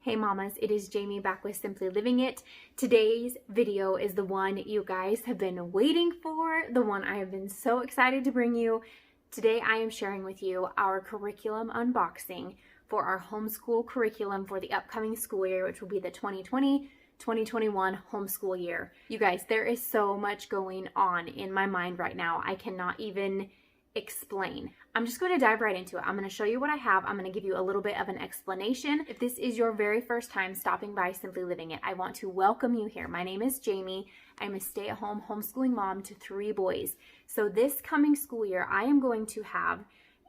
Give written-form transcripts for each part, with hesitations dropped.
Hey mamas, it is Jamie back with Simply Living It. Today's video is the one you guys have been waiting for, the one I have been so excited to bring you. Today I am sharing with you our curriculum unboxing for our homeschool curriculum for the upcoming school year, which will be the 2020-2021 homeschool year. You guys, there is so much going on in my mind right now. I cannot even explain. I'm just going to dive right into it. I'm going to show you what I have. I'm going to give you a little bit of an explanation. If this is your very first time stopping by Simply Living It, I want to welcome you here. My name is Jamie. I'm a stay-at-home homeschooling mom to 3 boys. So this coming school year, I am going to have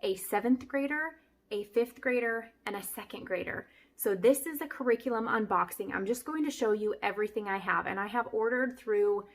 a 7th grader, a 5th grader, and a 2nd grader. So this is a curriculum unboxing. I'm just going to show you everything I have, and I have ordered through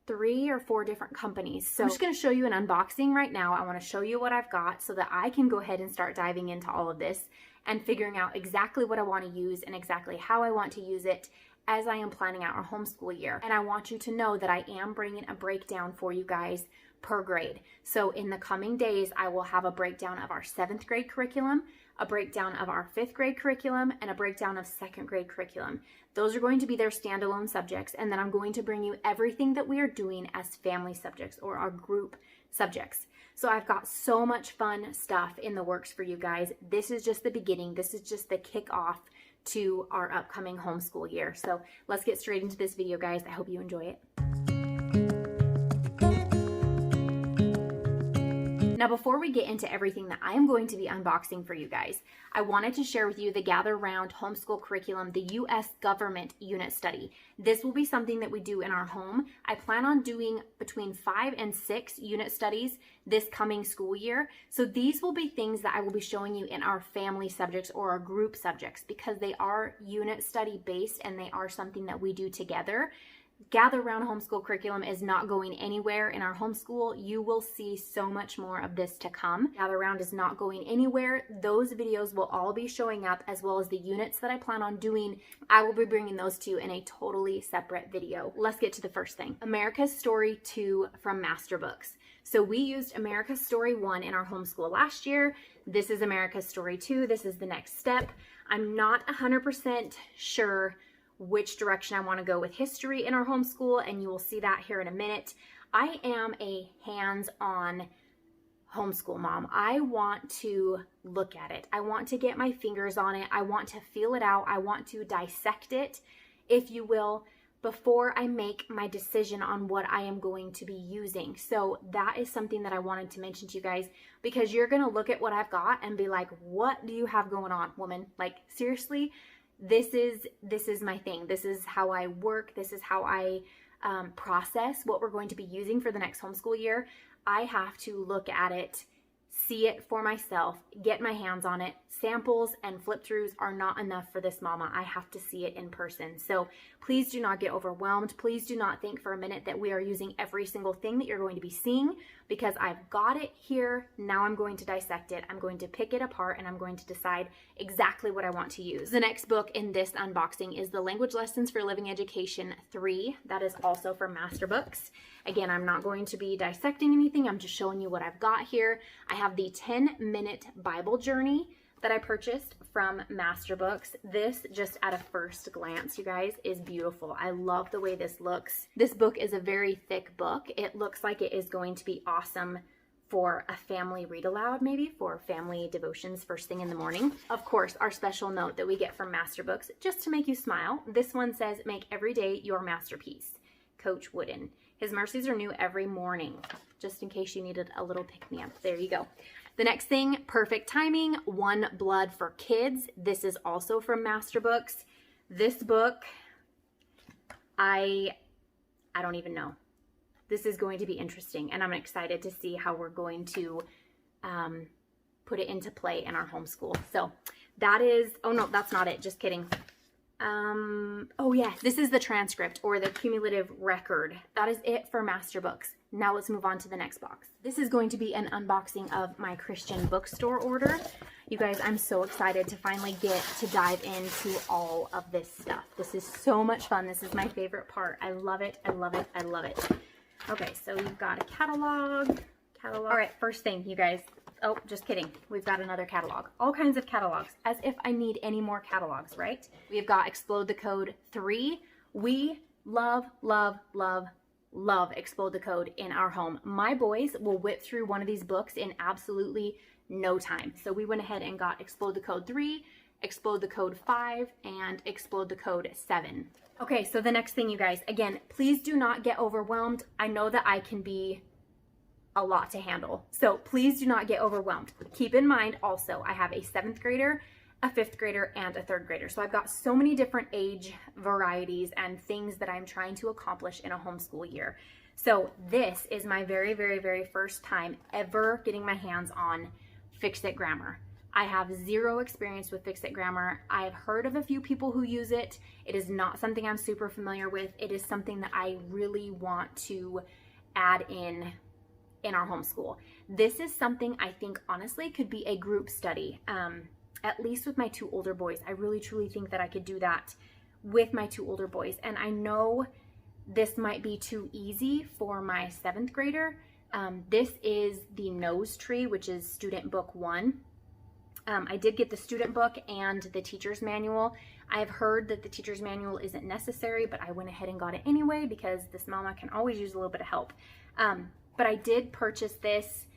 3 or 4 different companies. So I'm just going to show you an unboxing right now. I want to show you what I've got so that I can go ahead and start diving into all of this and figuring out exactly what I want to use and exactly how I want to use it as I am planning out our homeschool year. And I want you to know that I am bringing a breakdown for you guys per grade. So in the coming days, I will have a breakdown of our 7th grade curriculum, a breakdown of our 5th grade curriculum, and a breakdown of 2nd grade curriculum. Those are going to be their standalone subjects, and then I'm going to bring you everything that we are doing as family subjects or our group subjects. So I've got so much fun stuff in the works for you guys. This is just the beginning. This is just the kickoff to our upcoming homeschool year. So let's get straight into this video, guys. I hope you enjoy it. Now, before we get into everything that I am going to be unboxing for you guys, I wanted to share with you the Gather Round Homeschool Curriculum, the U.S. Government Unit Study. This will be something that we do in our home. I plan on doing between 5 and 6 unit studies this coming school year. So these will be things that I will be showing you in our family subjects or our group subjects because they are unit study based and they are something that we do together. Gather Round Homeschool Curriculum is not going anywhere in our homeschool. You will see so much more of this to come. Gather Round is not going anywhere. Those videos will all be showing up, as well as the units that I plan on doing. I will be bringing those to you in a totally separate video. Let's get to the first thing. America's Story 2 from Master Books. So we used America's Story 1 in our homeschool last year. This is America's Story 2. This is the next step. I'm not 100% sure which direction I want to go with history in our homeschool, and you will see that here in a minute. I am a hands-on homeschool mom. I want to look at it. I want to get my fingers on it. I want to feel it out. I want to dissect it, if you will, before I make my decision on what I am going to be using. So that is something that I wanted to mention to you guys, because you're going to look at what I've got and be like, what do you have going on, woman? Like, seriously? This is my thing. This is how I work. This is how I process what we're going to be using for the next homeschool year. I have to look at it, see it for myself, get my hands on it. Samples and flip throughs are not enough for this mama. I have to see it in person. So please do not get overwhelmed. Please do not think for a minute that we are using every single thing that you're going to be seeing, because I've got it here. Now I'm going to dissect it. I'm going to pick it apart, and I'm going to decide exactly what I want to use. The next book in this unboxing is the Language Lessons for Living Education 3. That is also from Master Books. Again, I'm not going to be dissecting anything. I'm just showing you what I've got here. I have the 10-minute Bible journey that I purchased from Master Books. This, just at a first glance, you guys, is beautiful. I love the way this looks. This book is a very thick book. It looks like it is going to be awesome for a family read aloud, maybe for family devotions first thing in the morning. Of course, our special note that we get from Master Books, just to make you smile. This one says, "Make every day your masterpiece. Coach Wooden. His mercies are new every morning." Just in case you needed a little pick-me-up. There you go. The next thing, Perfect Timing, One Blood for Kids. This is also from Master Books. This book, I don't even know. This is going to be interesting, and I'm excited to see how we're going to put it into play in our homeschool. So that is, oh no, that's not it. Just kidding. Oh yeah, this is the transcript or the cumulative record. That is it for Master Books. Now let's move on to the next box. This is going to be an unboxing of my Christian bookstore order. You guys, I'm so excited to finally get to dive into all of this stuff. This is so much fun. This is my favorite part. I love it. I love it. I love it. Okay, so you've got a catalog. All right, first thing, you guys. Oh, just kidding. We've got another catalog. All kinds of catalogs, as if I need any more catalogs, right? We've got Explode the Code 3. We love, love, love, love Explode the Code in our home. My boys will whip through one of these books in absolutely no time. So we went ahead and got Explode the Code 3, Explode the Code 5, and Explode the Code 7. Okay, so the next thing, you guys, again, please do not get overwhelmed. I know that I can be a lot to handle, so please do not get overwhelmed. Keep in mind also, I have a 7th grader, a 5th grader, and a 3rd grader. So I've got so many different age varieties and things that I'm trying to accomplish in a homeschool year. So this is my very, very, very first time ever getting my hands on Fix-It Grammar. I have zero experience with Fix-It Grammar. I've heard of a few people who use it. It is not something I'm super familiar with. It is something that I really want to add in our homeschool. This is something I think honestly could be a group study, at least with my 2 older boys. I really truly think that I could do that with my 2 older boys. And I know this might be too easy for my 7th grader. This is the Nose Tree, which is student book 1. I did get the student book and the teacher's manual. I've heard that the teacher's manual isn't necessary, but I went ahead and got it anyway because this mama can always use a little bit of help. But I did purchase this.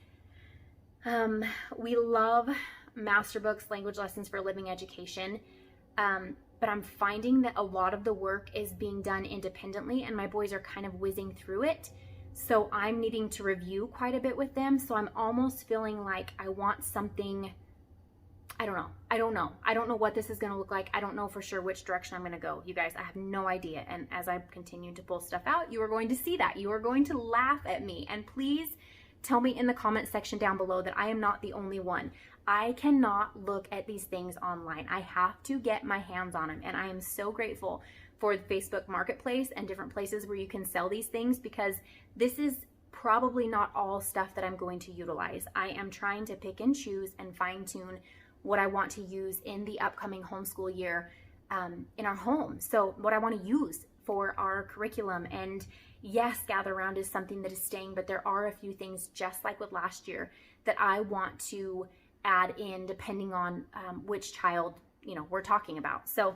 We love master books, language lessons for living education. But I'm finding that a lot of the work is being done independently and my boys are kind of whizzing through it. So I'm needing to review quite a bit with them. So I'm almost feeling like I want something. I don't know. I don't know what this is going to look like. I don't know for sure which direction I'm going to go. You guys, I have no idea. And as I continue to pull stuff out, you are going to see that. You are going to laugh at me. And please tell me in the comment section down below that I am not the only one. I cannot look at these things online. I have to get my hands on them. And I am so grateful for the Facebook Marketplace and different places where you can sell these things, because this is probably not all stuff that I'm going to utilize. I am trying to pick and choose and fine tune what I want to use in the upcoming homeschool year in our home. So what I want to use for our curriculum. And yes, Gather Round is something that is staying, but there are a few things, just like with last year, that I want to add in depending on which child, we're talking about. So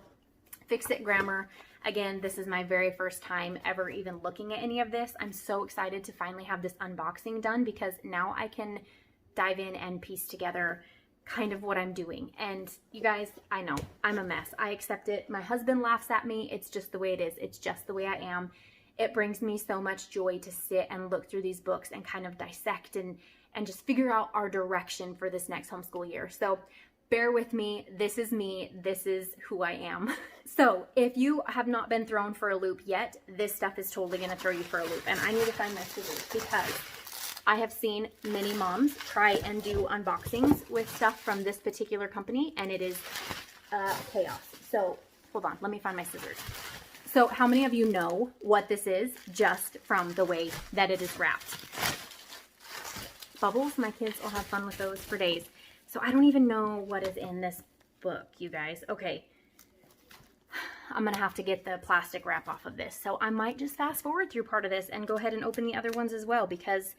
Fix-It Grammar, again, this is my very first time ever even looking at any of this. I'm so excited to finally have this unboxing done, because now I can dive in and piece together kind of what I'm doing. And you guys, I know I'm a mess. I accept it. My husband laughs at me. It's just the way it is. It's just the way I am. It brings me so much joy to sit and look through these books and kind of dissect and just figure out our direction for this next homeschool year. So bear with me. This is me. This is who I am. So if you have not been thrown for a loop yet, this stuff is totally going to throw you for a loop. And I need to find my scissors, because I have seen many moms try and do unboxings with stuff from this particular company, and it is chaos. So hold on, let me find my scissors. So how many of you know what this is just from the way that it is wrapped? Bubbles, my kids will have fun with those for days. So I don't even know what is in this book, you guys. Okay, I'm gonna have to get the plastic wrap off of this. So I might just fast forward through part of this and go ahead and open the other ones as well, because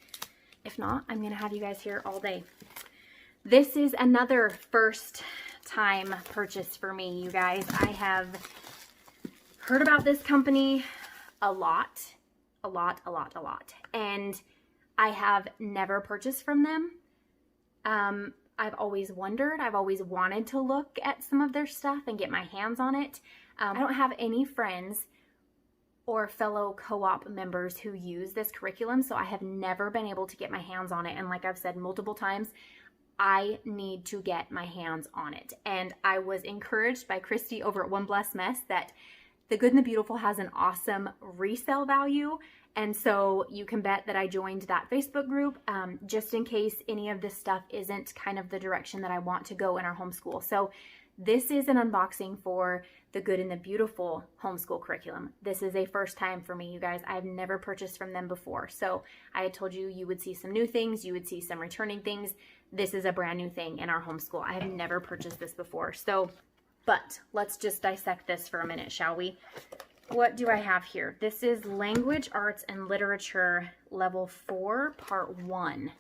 if not, I'm gonna have you guys here all day. This is another first time purchase for me, you guys. I have heard about this company a lot. And I have never purchased from them. I've always wondered, I've always wanted to look at some of their stuff and get my hands on it. I don't have any friends or fellow co-op members who use this curriculum, so I have never been able to get my hands on it. And like I've said multiple times, I need to get my hands on it. And I was encouraged by Christy over at One Blessed Mess that The Good and the Beautiful has an awesome resale value. And so you can bet that I joined that Facebook group just in case any of this stuff isn't kind of the direction that I want to go in our homeschool. So this is an unboxing for the Good and the Beautiful homeschool curriculum. This is a first time for me, you guys. I've never purchased from them before. So I had told you, you would see some new things, you would see some returning things. This is a brand new thing in our homeschool. I have never purchased this before. So, but let's just dissect this for a minute, shall we? What do I have here? This is Language, Arts, and Literature Level 4, Part 1,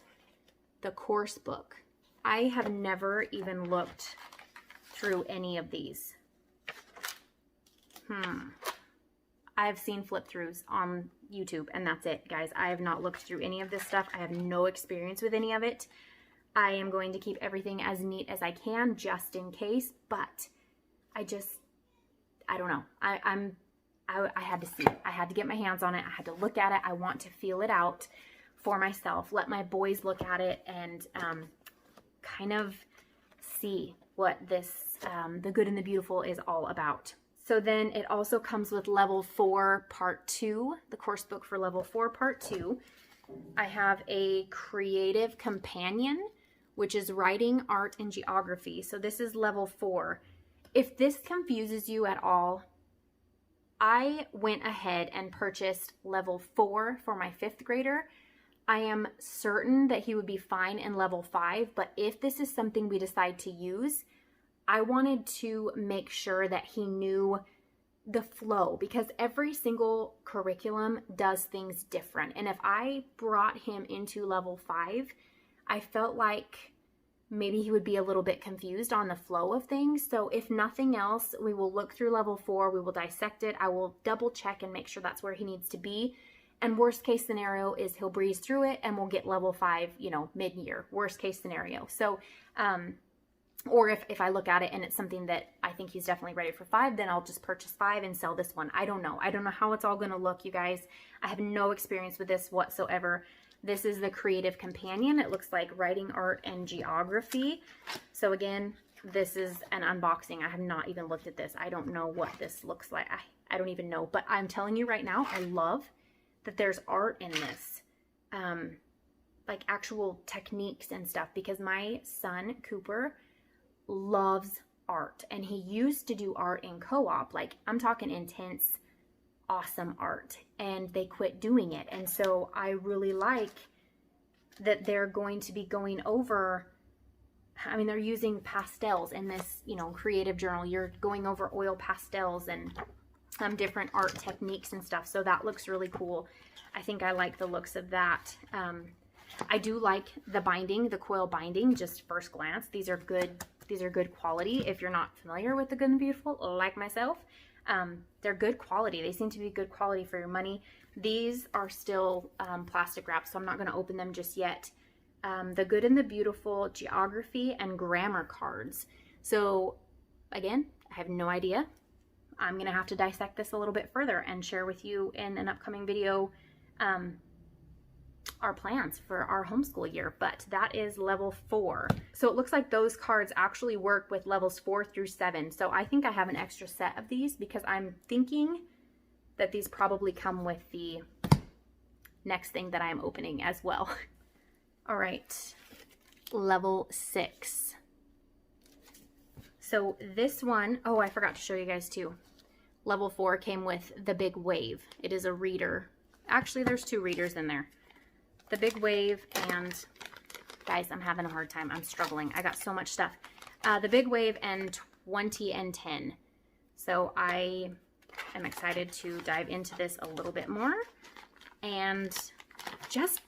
the course book. I have never even looked through any of these. I've seen flip throughs on YouTube and that's it, guys. I have not looked through any of this stuff. I have no experience with any of it. I am going to keep everything as neat as I can just in case, but I don't know. I had to see it. I had to get my hands on it. I had to look at it. I want to feel it out for myself. Let my boys look at it and kind of see what this, the good and the beautiful is all about. So then it also comes with level 4 part 2, the course book for level 4 part 2. I have a creative companion, which is writing, art, and geography. So this is level 4. If this confuses you at all, I went ahead and purchased level 4 for my 5th grader. I am certain that he would be fine in level 5, but if this is something we decide to use, I wanted to make sure that he knew the flow, because every single curriculum does things different. And if I brought him into level 5, I felt like maybe he would be a little bit confused on the flow of things. So if nothing else, we will look through level 4, we will dissect it. I will double check and make sure that's where he needs to be. And worst case scenario is he'll breeze through it and we'll get level 5, you know, mid-year, worst case scenario. So, or if I look at it and it's something that I think he's definitely ready for 5, then I'll just purchase 5 and sell this one. I don't know. I don't know how it's all going to look, you guys. I have no experience with this whatsoever. This is the creative companion. It looks like writing, art, and geography. So again, this is an unboxing. I have not even looked at this. I don't know what this looks like. I don't even know. But I'm telling you right now, I love that there's art in this. Like actual techniques and stuff, because my son, Cooper, loves art, and he used to do art in co-op. Like, I'm talking intense, awesome art, and they quit doing it. And so I really like that they're going to be going over, I mean, they're using pastels in this, you know, creative journal. You're going over oil pastels and different art techniques and stuff. So that looks really cool. I think I like the looks of that. I do like the binding, the coil binding, just first glance. These are good quality. If you're not familiar with the Good and Beautiful, like myself, they're good quality. They seem to be good quality for your money. These are still plastic wrapped, so I'm not going to open them just yet. The Good and the Beautiful geography and grammar cards. So again, I have no idea. I'm going to have to dissect this a little bit further and share with you in an upcoming video our plans for our homeschool year, but that is level 4. So it looks like those cards actually work with levels 4 through 7. So I think I have an extra set of these because I'm thinking that these probably come with the next thing that I'm opening as well. All right, level 6. So this one, oh, I forgot to show you guys too. Level 4 came with the Big Wave. It is a reader. Actually, there's 2 readers in there. The Big Wave, and guys, I'm having a hard time. I'm struggling. I got so much stuff. The Big Wave and 20 and 10. So I am excited to dive into this a little bit more and just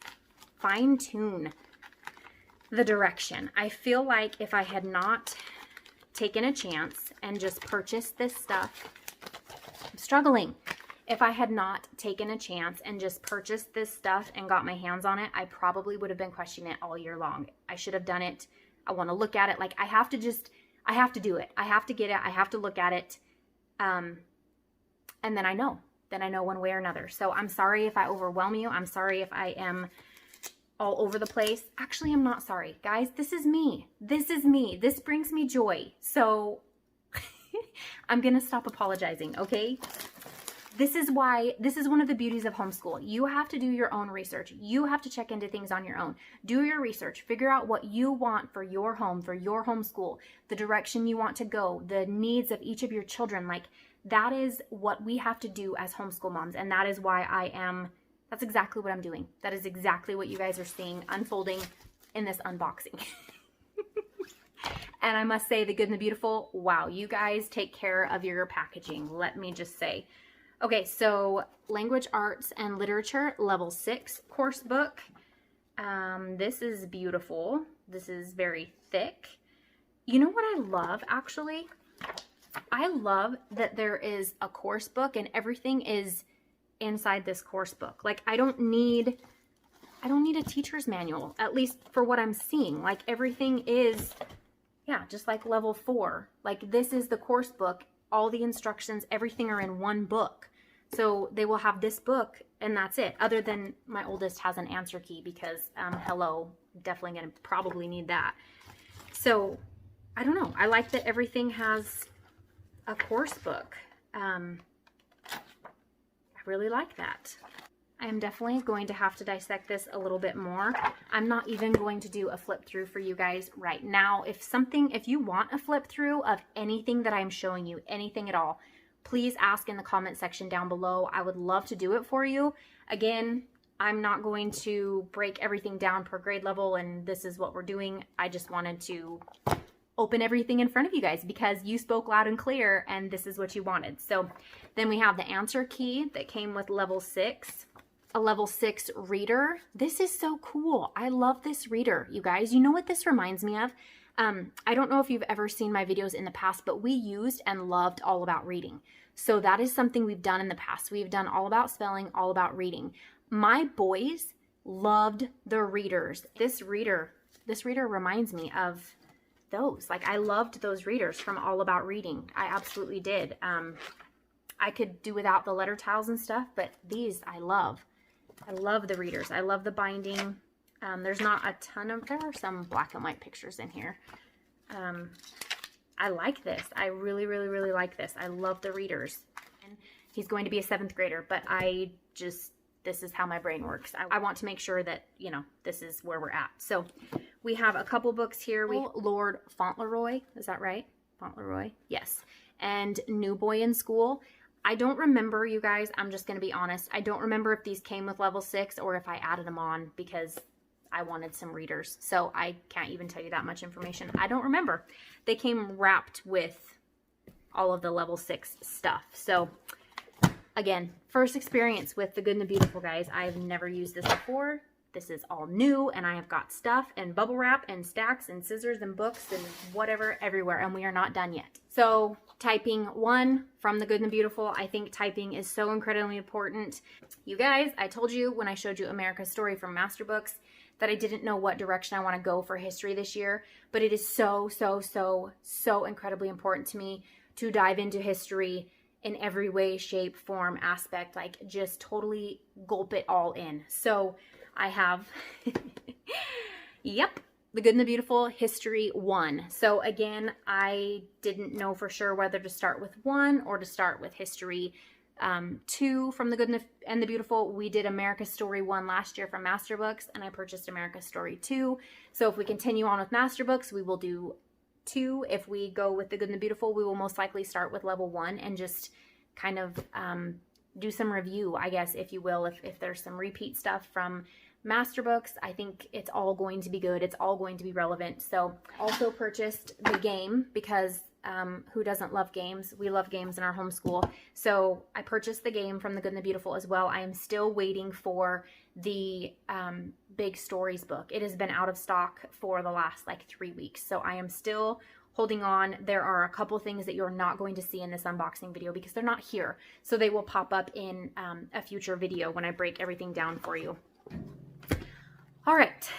fine tune the direction. I feel like if I had not taken a chance and just purchased this stuff, I'm struggling. If I had not taken a chance and just purchased this stuff and got my hands on it, I probably would have been questioning it all year long. I should have done it. I want to look at it. Like, I have to do it. I have to get it. I have to look at it. And then I know. Then I know one way or another. So I'm sorry if I overwhelm you. I'm sorry if I am all over the place. Actually, I'm not sorry. Guys, this is me. This is me. This brings me joy. So I'm going to stop apologizing, okay? This is one of the beauties of homeschool. You have to do your own research. You have to check into things on your own. Do your research. Figure out what you want for your home, for your homeschool, the direction you want to go, the needs of each of your children. Like, that is what we have to do as homeschool moms. And that is why that's exactly what I'm doing. That is exactly what you guys are seeing unfolding in this unboxing. And I must say, the Good and the Beautiful, wow, you guys take care of your packaging. Let me just say. Okay, so Language Arts and Literature, level 6 course book. This is beautiful. This is very thick. You know what I love, actually? I love that there is a course book and everything is inside this course book. Like, I don't need a teacher's manual, at least for what I'm seeing. Like, everything is, yeah, just like level 4. Like, this is the course book. All the instructions, everything are in one book. So they will have this book and that's it. Other than my oldest has an answer key because, hello, definitely going to probably need that. So I don't know. I like that everything has a course book. I really like that. I am definitely going to have to dissect this a little bit more. I'm not even going to do a flip through for you guys right now. If you want a flip through of anything that I'm showing you, anything at all, please ask in the comment section down below. I would love to do it for you. Again, I'm not going to break everything down per grade level and this is what we're doing. I just wanted to open everything in front of you guys because you spoke loud and clear and this is what you wanted. So then we have the answer key that came with level 6. A level 6 reader. This is so cool. I love this reader, you guys. You know what this reminds me of? I don't know if you've ever seen my videos in the past, but we used and loved All About Reading. So that is something we've done in the past. We've done All About Spelling, All About Reading. My boys loved the readers. This reader reminds me of those. Like, I loved those readers from All About Reading. I absolutely did. I could do without the letter tiles and stuff, but these I love. I love the readers. I love the binding. There's not a ton of, there are some black and white pictures in here. I like this. I really, really, really like this. I love the readers. And he's going to be a 7th grader, but this is how my brain works. I want to make sure that, you know, this is where we're at. So we have a couple books here. We Lord Fauntleroy, is that right? Fauntleroy, yes. And New Boy in School. I don't remember, you guys, I'm just going to be honest. I don't remember if these came with level 6 or if I added them on because I wanted some readers. So I can't even tell you that much information. I don't remember. They came wrapped with all of the level 6 stuff. So again, first experience with the Good and the Beautiful, guys. I've never used this before. This is all new and I have got stuff and bubble wrap and stacks and scissors and books and whatever everywhere, and we are not done yet. So typing 1 from the Good and the Beautiful. I think typing is so incredibly important. You guys, I told you when I showed you America's Story from Master Books that I didn't know what direction I want to go for history this year, but it is so, so, so, so incredibly important to me to dive into history in every way, shape, form, aspect, like just totally gulp it all in. So I have, yep, The Good and the Beautiful History 1. So again, I didn't know for sure whether to start with 1 or to start with History 2 from The Good and the Beautiful. We did America's Story 1 last year from Master Books, and I purchased America's Story 2. So if we continue on with Master Books, we will do 2. If we go with The Good and the Beautiful, we will most likely start with level 1 and just kind of do some review, I guess, if you will, if there's some repeat stuff from Master Books. I think it's all going to be good. It's all going to be relevant. So also purchased the game because who doesn't love games? We love games in our homeschool. So I purchased the game from The Good and the Beautiful as well. I am still waiting for the Big Stories book. It has been out of stock for the last like 3 weeks. So I am still holding on. There are a couple things that you're not going to see in this unboxing video because they're not here. So they will pop up in a future video when I break everything down for you. All right,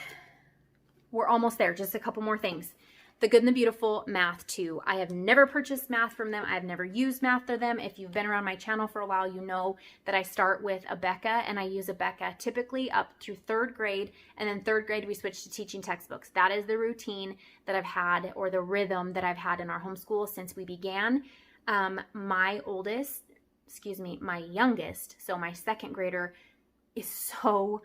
we're almost there. Just a couple more things. The Good and the Beautiful Math 2. I have never purchased math from them. I've never used math for them. If you've been around my channel for a while, you know that I start with Abeka, and I use Abeka typically up through 3rd grade, and then 3rd grade we switch to teaching textbooks. That is the routine that I've had, or the rhythm that I've had in our homeschool since we began. My youngest, so my 2nd grader, is so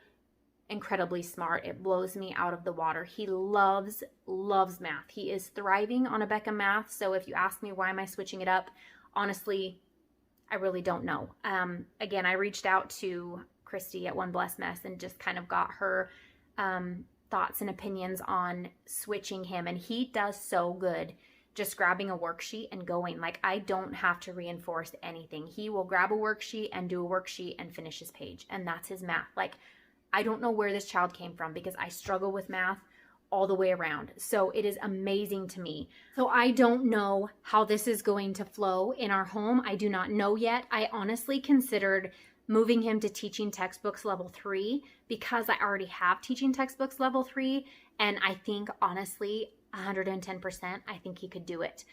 incredibly smart. It blows me out of the water. He loves math. He is thriving on Abeka Math. So if you ask me why am I switching it up, honestly, I really don't know. Again, I reached out to Christy at One Blessed Mess and just kind of got her thoughts and opinions on switching him. And he does so good just grabbing a worksheet and going. Like, I don't have to reinforce anything. He will grab a worksheet and do a worksheet and finish his page. And that's his math. Like, I don't know where this child came from because I struggle with math all the way around. So it is amazing to me. So I don't know how this is going to flow in our home. I do not know yet. I honestly considered moving him to teaching textbooks level 3 because I already have teaching textbooks level 3. And I think honestly, 110%, I think he could do it.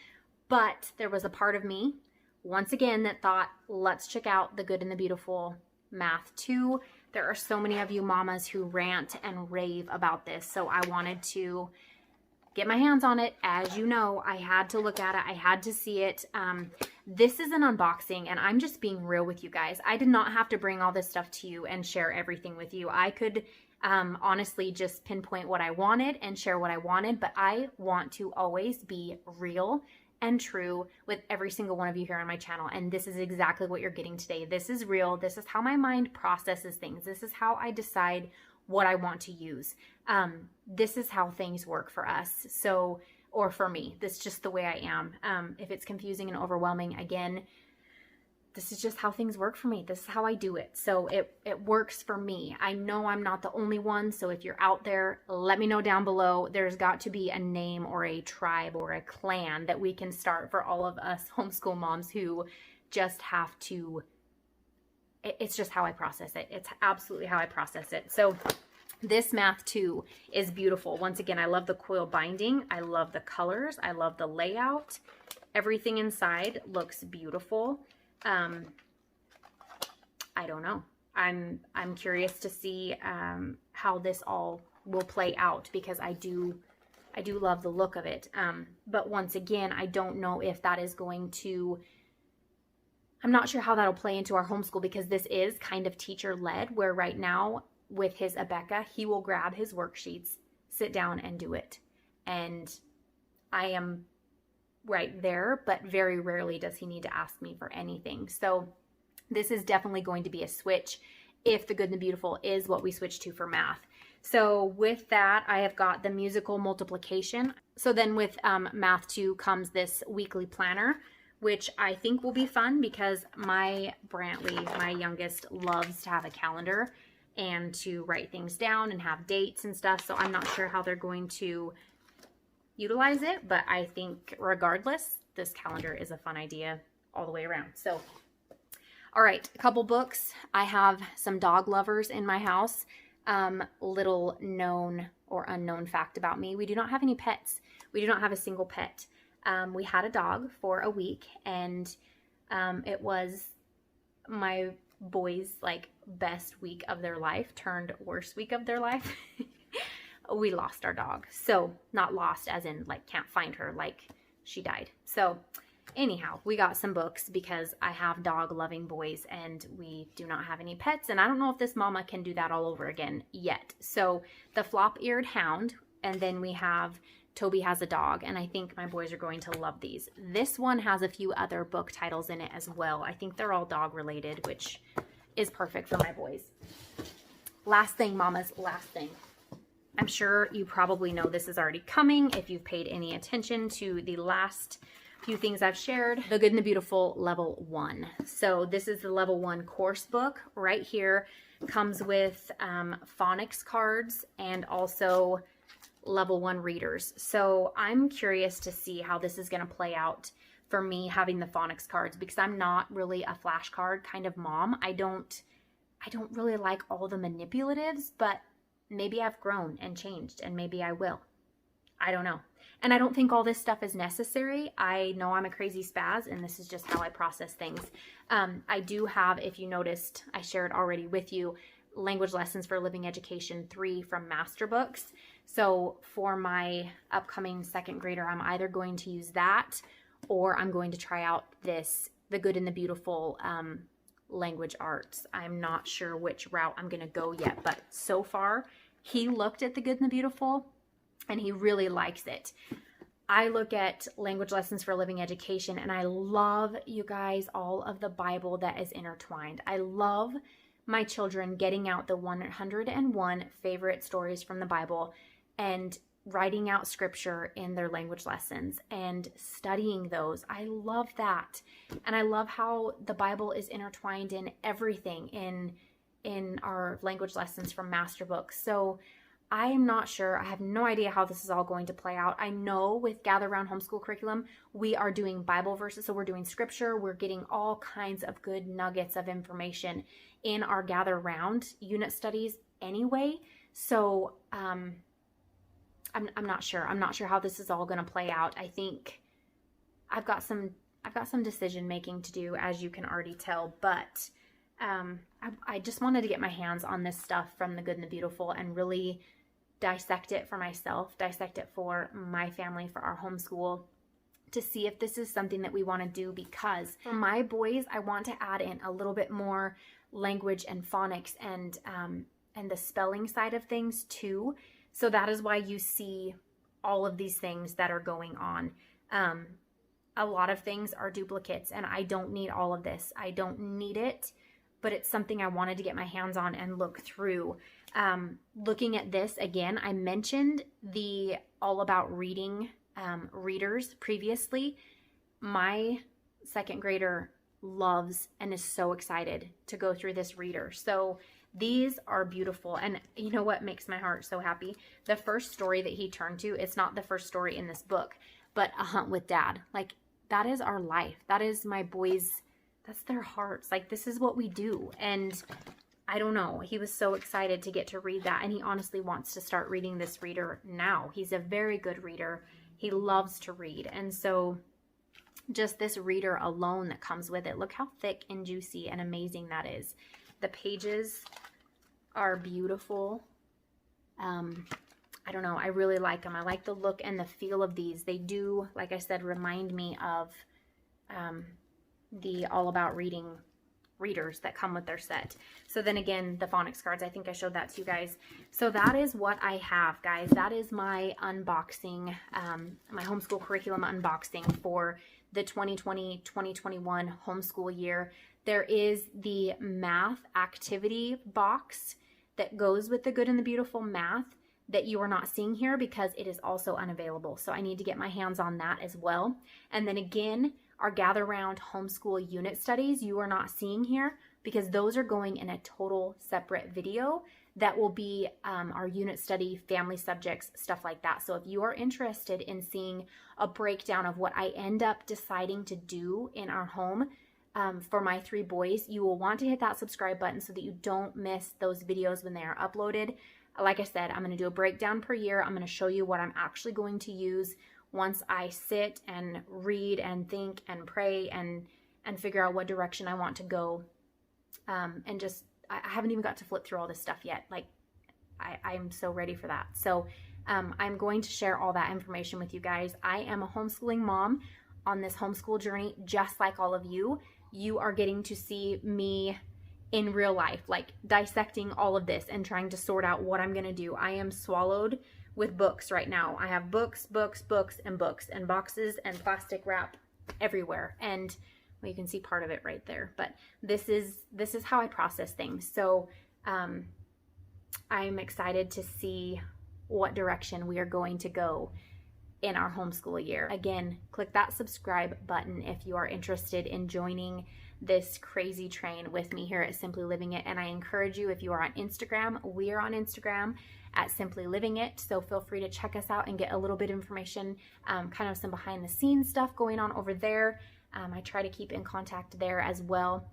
But there was a part of me, once again, that thought, let's check out The Good and the Beautiful Math 2. There are so many of you mamas who rant and rave about this. So I wanted to get my hands on it. As you know, I had to look at it. I had to see it. This is an unboxing, and I'm just being real with you guys. I did not have to bring all this stuff to you and share everything with you. I could honestly just pinpoint what I wanted and share what I wanted, but I want to always be real and true with every single one of you here on my channel. And this is exactly what you're getting today. This is real. This is how my mind processes things. This is how I decide what I want to use. This is how things work for us. So, or for me, this is just the way I am. If it's confusing and overwhelming, again, this is just how things work for me. This is how I do it. So it works for me. I know I'm not the only one. So if you're out there, let me know down below. There's got to be a name or a tribe or a clan that we can start for all of us homeschool moms who just have to, it's just how I process it. It's absolutely how I process it. So this Math 2 is beautiful. Once again, I love the coil binding. I love the colors. I love the layout. Everything inside looks beautiful. I don't know. I'm curious to see how this all will play out because I do love the look of it. But once again, I don't know if that is going to, I'm not sure how that'll play into our homeschool because this is kind of teacher led, where right now with his Abeka, he will grab his worksheets, sit down and do it. And I am right there, but very rarely does he need to ask me for anything. So this is definitely going to be a switch if The Good and the Beautiful is what we switch to for math. So with that, I have got the musical multiplication. So then with Math 2 comes this weekly planner, which I think will be fun because my Brantley, my youngest, loves to have a calendar and to write things down and have dates and stuff. So I'm not sure how they're going to utilize it, but I think regardless, this calendar is a fun idea all the way around. So, all right, a couple books. I have some dog lovers in my house. Little known or unknown fact about me, we do not have any pets. We do not have a single pet. We had a dog for a week, and it was my boys' like best week of their life turned worst week of their life. We lost our dog. So not lost as in like can't find her, like she died. So anyhow, we got some books because I have dog loving boys and we do not have any pets. And I don't know if this mama can do that all over again yet. So the flop-eared hound, and then we have Toby has a dog, and I think my boys are going to love these. This one has a few other book titles in it as well. I think they're all dog related, which is perfect for my boys. Last thing, mamas, last thing. I'm sure you probably know this is already coming if you've paid any attention to the last few things I've shared. The Good and the Beautiful Level 1. So this is the Level 1 course book right here. Comes with phonics cards and also Level 1 readers. So I'm curious to see how this is going to play out for me having the phonics cards, because I'm not really a flashcard kind of mom. I don't really like all the manipulatives, but maybe I've grown and changed, and maybe I will. I don't know. And I don't think all this stuff is necessary. I know I'm a crazy spaz, and this is just how I process things. I do have, if you noticed, I shared already with you, Language Lessons for Living Education 3 from Master Books. So for my upcoming second grader, I'm either going to use that or I'm going to try out this, The Good and the Beautiful Language Arts. I'm not sure which route I'm going to go yet, but so far he looked at The Good and the Beautiful and he really likes it. I look at Language Lessons for Living Education and I love, you guys, all of the Bible that is intertwined. I love my children getting out the 101 favorite stories from the Bible and writing out scripture in their language lessons and studying those. I love that. And I love how the Bible is intertwined in everything in our language lessons from Master Books. So I am not sure. I have no idea how this is all going to play out. I know with Gather Round Homeschool Curriculum, we are doing Bible verses. So we're doing scripture. We're getting all kinds of good nuggets of information in our Gather Round unit studies anyway. So I'm not sure. I'm not sure how this is all going to play out. I think I've got some decision making to do, as you can already tell, but I just wanted to get my hands on this stuff from the Good and the Beautiful and really dissect it for myself, dissect it for my family, for our homeschool, to see if this is something that we want to do, because for my boys, I want to add in a little bit more language and phonics and the spelling side of things too. So that is why you see all of these things that are going on. A lot of things are duplicates, and I don't need all of this. I don't need it, but it's something I wanted to get my hands on and look through. Looking at this again, I mentioned the All About Reading readers previously. My second grader loves and is so excited to go through this reader. So these are beautiful. And you know what makes my heart so happy? The first story that he turned to, it's not the first story in this book, but A Hunt with Dad. Like, that is our life. That is my boys', that's their hearts. Like, this is what we do. And I don't know, he was so excited to get to read that. And he honestly wants to start reading this reader now. He's a very good reader. He loves to read. And so just this reader alone that comes with it, look how thick and juicy and amazing that is. The pages are beautiful. I don't know, I really like them. I like the look and the feel of these. They do, like I said, remind me of the All About Reading readers that come with their set. So then again, the phonics cards, I think I showed that to you guys. So that is what I have, guys. That is my unboxing, my homeschool curriculum unboxing for the 2020-2021 homeschool year. There is the math activity box that goes with the Good and the Beautiful math that you are not seeing here because it is also unavailable. So I need to get my hands on that as well. And then again, our Gather Round Homeschool unit studies you are not seeing here because those are going in a total separate video that will be our unit study, family subjects, stuff like that. So if you are interested in seeing a breakdown of what I end up deciding to do in our home for my 3 boys, you will want to hit that subscribe button so that you don't miss those videos when they are uploaded. Like I said, I'm going to do a breakdown per year. I'm going to show you what I'm actually going to use once I sit and read and think and pray and figure out what direction I want to go. And just, I haven't even got to flip through all this stuff yet. Like, I'm so ready for that. So I'm going to share all that information with you guys. I am a homeschooling mom on this homeschool journey, just like all of you. You are getting to see me in real life, like dissecting all of this and trying to sort out what I'm going to do. I am swallowed with books right now. I have books, books, books, and books, and boxes and plastic wrap everywhere. And well, you can see part of it right there, but this is how I process things. So I'm excited to see what direction we are going to go in our homeschool year. Again, click that subscribe button if you are interested in joining this crazy train with me here at Simply Living It. And I encourage you, if you are on Instagram, we are on Instagram at Simply Living It. So feel free to check us out and get a little bit of information, kind of some behind the scenes stuff going on over there. I try to keep in contact there as well.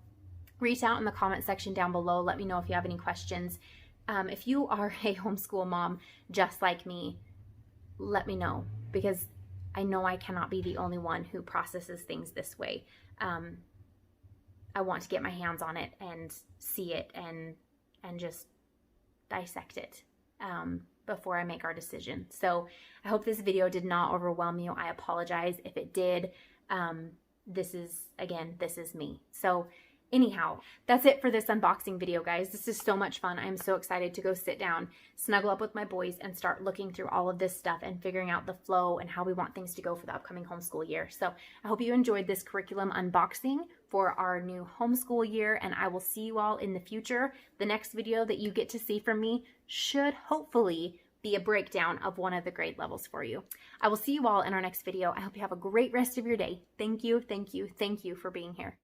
Reach out in the comment section down below. Let me know if you have any questions. If you are a homeschool mom just like me, let me know, because I know I cannot be the only one who processes things this way. I want to get my hands on it and see it and just dissect it before I make our decision. So I hope this video did not overwhelm you. I apologize if it did. This is me. So anyhow, that's it for this unboxing video, guys. This is so much fun. I'm so excited to go sit down, snuggle up with my boys, and start looking through all of this stuff and figuring out the flow and how we want things to go for the upcoming homeschool year. So I hope you enjoyed this curriculum unboxing for our new homeschool year, and I will see you all in the future. The next video that you get to see from me should hopefully be a breakdown of one of the grade levels for you. I will see you all in our next video. I hope you have a great rest of your day. Thank you, thank you, thank you for being here.